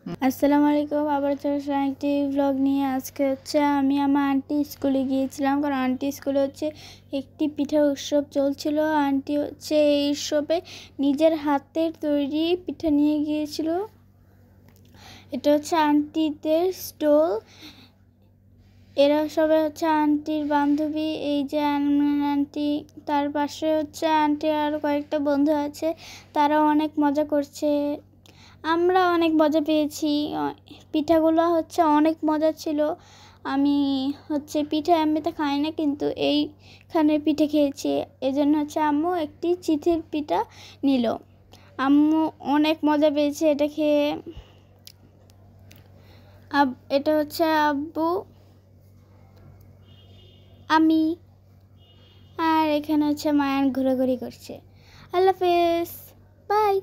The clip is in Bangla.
আসসালামু আলাইকুম, আবার চলে আসলাম একটি ব্লগ নিয়ে। আজকে হচ্ছে আমি আমার আন্টি স্কুলে গিয়েছিলাম, কারণ আন্টি স্কুলে হচ্ছে একটি পিঠা উৎসব চলছিল। আন্টি হচ্ছে এই উৎসবে নিজের হাতের তৈরি পিঠা নিয়ে গিয়েছিল। এটা হচ্ছে আন্টিদের স্টল। এরা সবাই হচ্ছে আন্টির বান্ধবী। এই যে আন্টি, তার পাশে হচ্ছে আন্টি আর কয়েকটা বন্ধু আছে, তারা অনেক মজা করছে। আমরা অনেক মজা পেয়েছি। পিঠাগুলো হচ্ছে অনেক মজা ছিল। আমি হচ্ছে পিঠা এমনিতে খাই না, কিন্তু এইখানে পিঠে খেয়েছি। এজন্য হচ্ছে আম্মু একটি চিথির পিঠা নিল। আম্মু অনেক মজা পেয়েছে এটা খেয়ে। এটা হচ্ছে আব্বু, আমি, আর এখানে হচ্ছে মায়ান ঘোরাঘুরি করছে। আল্লাহ হাফেজ, বাই।